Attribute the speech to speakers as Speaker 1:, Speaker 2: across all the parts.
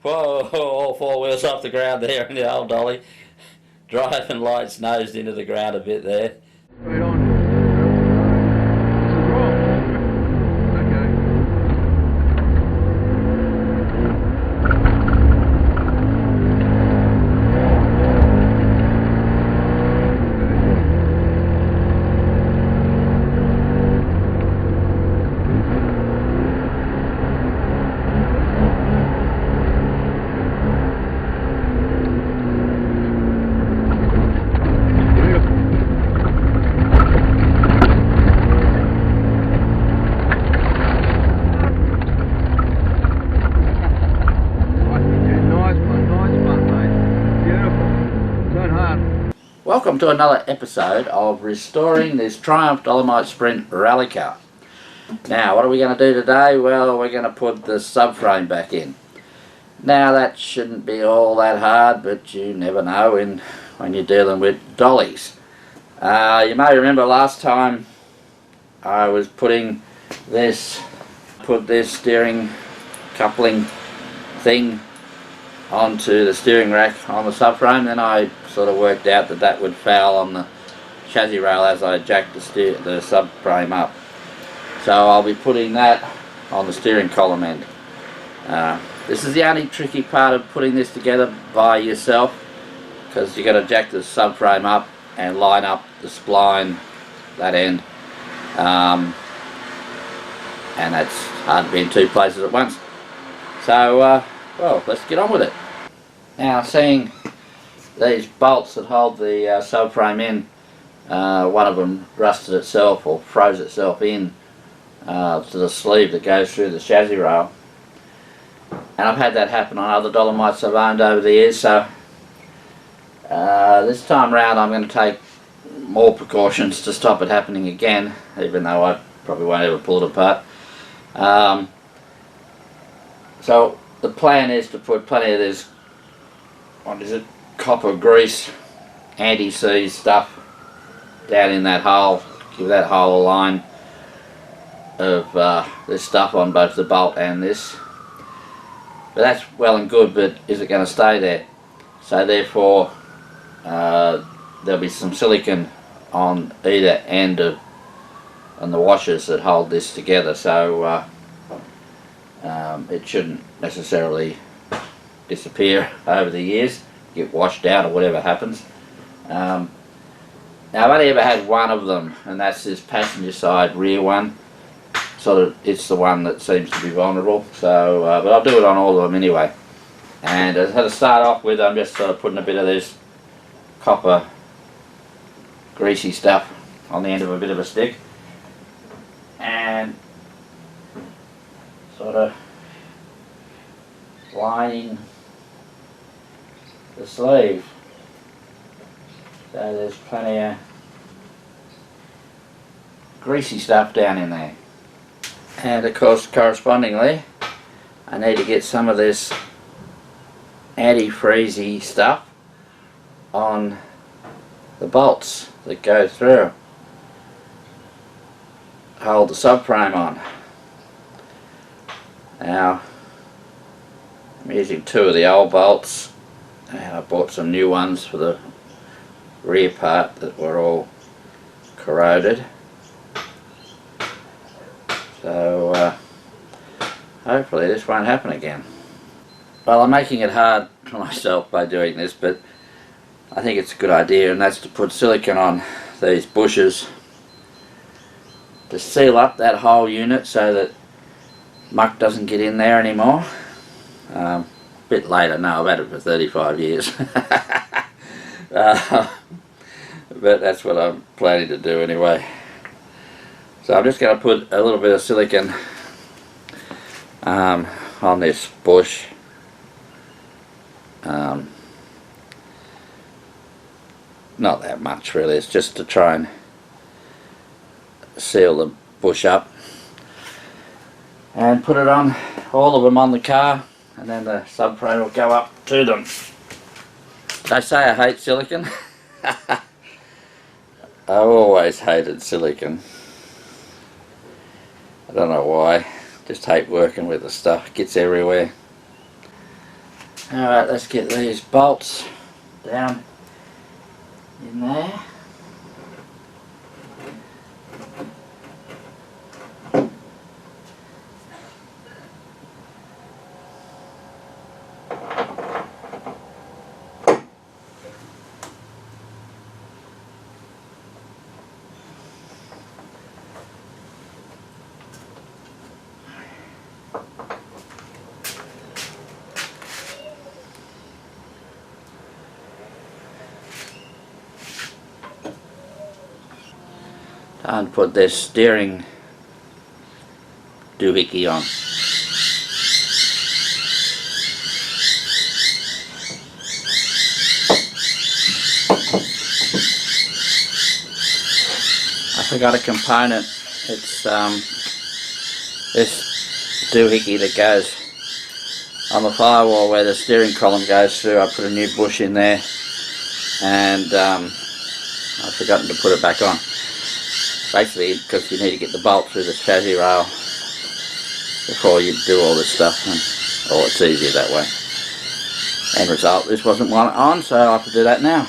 Speaker 1: Whoa, all four wheels off the ground there in the old Dolly. Driving lights nosed into the ground a bit there.
Speaker 2: Right on. This is wrong. Okay.
Speaker 1: Welcome to another episode of restoring this Triumph Dolomite Sprint rally car. Now, what are we going to do today? Well, we're going to put the subframe back in. Now, that shouldn't be all that hard, but you never know when you're dealing with dollies. You may remember last time I was put this steering coupling thing onto the steering rack on the subframe. Then I sort of worked out that would foul on the chassis rail as I jacked the subframe up. So I'll be putting that on the steering column end. This is the only tricky part of putting this together by yourself, because you've got to jack the subframe up and line up the spline, that end, and that's hard to be in two places at once. So well, let's get on with it. Now, seeing these bolts that hold the subframe in, one of them rusted itself or froze itself in to the sleeve that goes through the chassis rail, and I've had that happen on other Dolomites I've owned over the years. So this time round I'm going to take more precautions to stop it happening again, even though I probably won't ever pull it apart. So the plan is to put plenty of this, what is it, copper grease, anti-seize stuff down in that hole. Give that hole a line of this stuff on both the bolt and this. But that's well and good, but is it going to stay there? So therefore there'll be some silicone on either end of on the washers that hold this together, so it shouldn't necessarily disappear over the years, get washed out or whatever happens. Now, I've only ever had one of them, and that's this passenger side rear one. Sort of, it's the one that seems to be vulnerable. So, but I'll do it on all of them anyway. And as to start off with, I'm just sort of putting a bit of this copper greasy stuff on the end of a bit of a stick, and sort of lining the sleeve so there's plenty of greasy stuff down in there. And of course, correspondingly, I need to get some of this anti-freezy stuff on the bolts that go through, hold the subframe on. Now, I'm using two of the old bolts, and I bought some new ones for the rear part that were all corroded. So hopefully this won't happen again. Well, I'm making it hard for myself by doing this, but I think it's a good idea, and that's to put silicone on these bushes to seal up that whole unit so that muck doesn't get in there anymore. A bit later, no, I've had it for 35 years. But that's what I'm planning to do anyway. So I'm just going to put a little bit of silicone on this bush. Not that much really, it's just to try and seal the bush up, and put it on all of them on the car, and then the subframe will go up to them. They say I hate silicone. I've always hated silicon. I don't know why. Just hate working with the stuff. It gets everywhere. Alright, let's get these bolts down in there. Time to put this steering doohickey on. I forgot a component. It's this doohickey that goes on the firewall where the steering column goes through. I put a new bush in there, and I've forgotten to put it back on. Basically, because you need to get the bolt through the chassis rail before you do all this stuff, and it's easier that way. End result, this wasn't one on, so I have to do that now.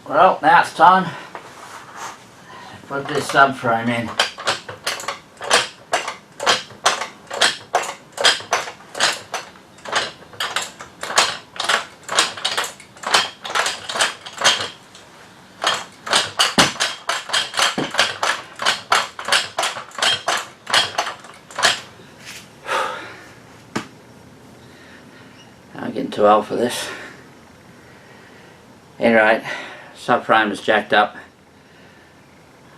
Speaker 1: Well, now it's time to put this subframe in. I'm getting too old for this. Anyway, subframe is jacked up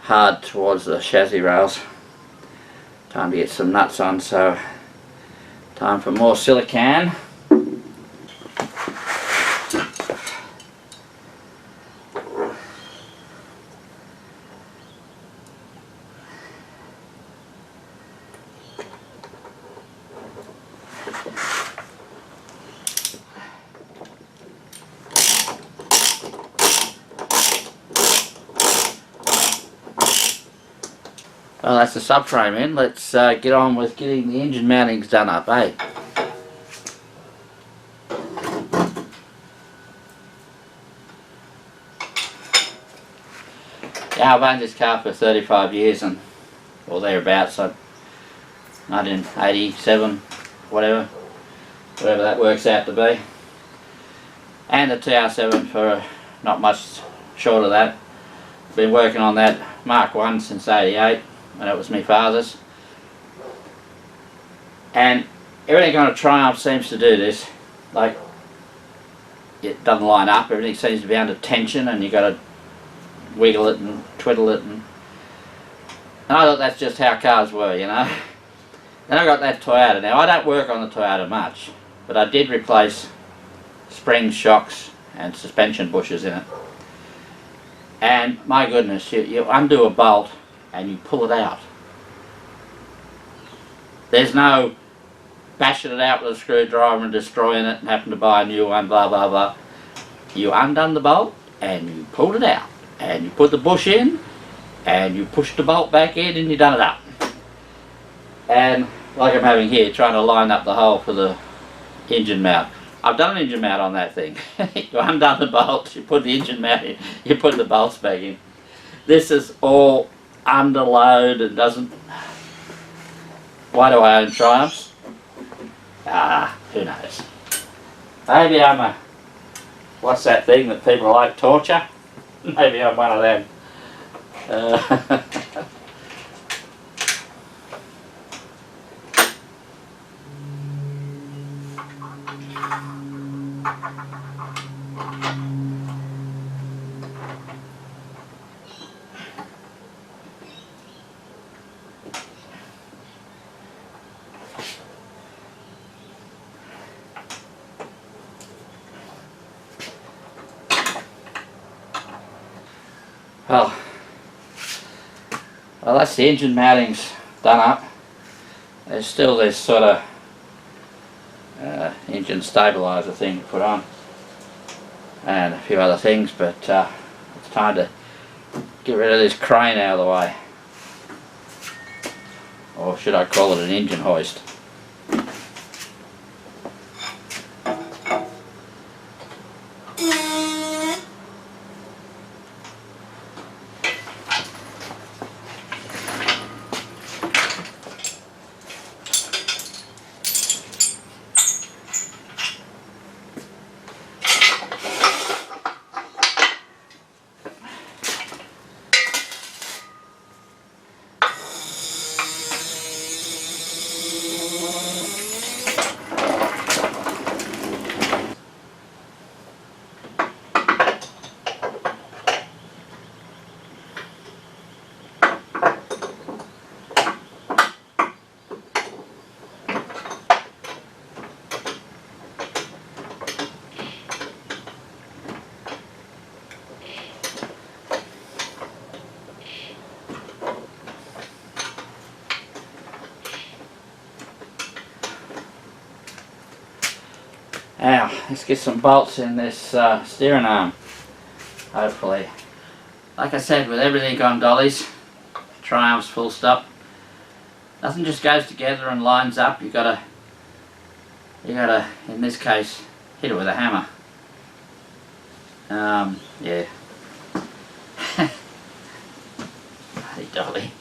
Speaker 1: hard towards the chassis rails. Time to get some nuts on, so time for more silicone. Well, that's the subframe in. Let's get on with getting the engine mountings done up, eh? Yeah, I've owned this car for 35 years or thereabouts, so 1987, whatever that works out to be. And the TR7 for not much short of that. Been working on that Mark 1 since 88. And it was my father's, and everything on a Triumph seems to do this. Like, it doesn't line up, everything seems to be under tension, and you got to wiggle it and twiddle it, and I thought that's just how cars were, you know. Then I got that Toyota. Now I don't work on the Toyota much, but I did replace springs, shocks and suspension bushes in it, and my goodness, you undo a bolt and you pull it out. There's no bashing it out with a screwdriver and destroying it and having to buy a new one, blah blah blah. You undone the bolt and you pulled it out, and you put the bush in and you push the bolt back in and you done it up. And like I'm having here, trying to line up the hole for the engine mount. I've done an engine mount on that thing. You undone the bolt, you put the engine mount in, you put the bolts back in. This is all under load and doesn't. Why do I own Triumphs? Who knows? Maybe I'm a, what's that thing that people like, torture? Maybe I'm one of them. Well, that's the engine mountings done up. There's still this sort of engine stabiliser thing to put on, and a few other things, but it's time to get rid of this crane out of the way. Or should I call it an engine hoist? Now, let's get some bolts in this steering arm, hopefully. Like I said, with everything on Dolly's, Triumphs full stop, nothing just goes together and lines up. You gotta, in this case, hit it with a hammer. Yeah. Hey, Dolly.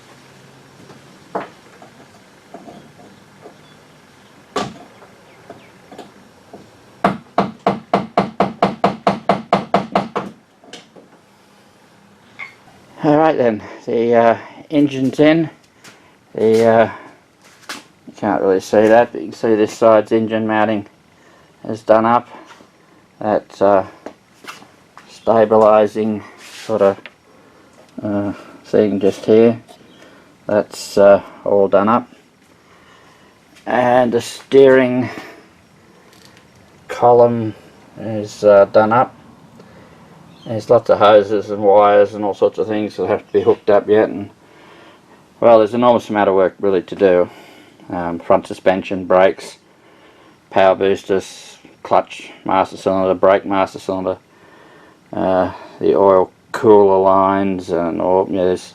Speaker 1: Alright then, the engine's in. You can't really see that, but you can see this side's engine mounting is done up. That stabilising sort of thing just here, that's all done up. And the steering column is done up. There's lots of hoses and wires and all sorts of things that have to be hooked up yet, and well, there's an enormous amount of work really to do. Front suspension, brakes, power boosters, clutch master cylinder, brake master cylinder, the oil cooler lines, and all. Yeah, there's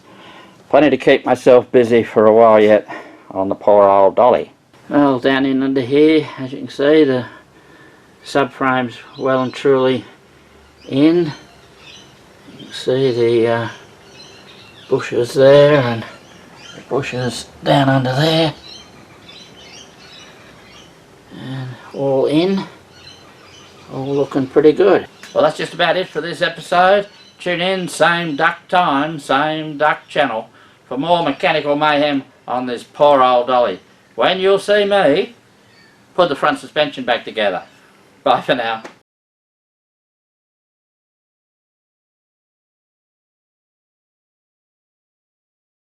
Speaker 1: plenty to keep myself busy for a while yet on the poor old Dolly. Well, down in under here, as you can see, the subframe's well and truly in. See the bushes there and the bushes down under there, and all in, all looking pretty good. Well, that's just about it for this episode. Tune in, same duck time, same duck channel, for more mechanical mayhem on this poor old Dolly. When you'll see me put the front suspension back together. Bye for now.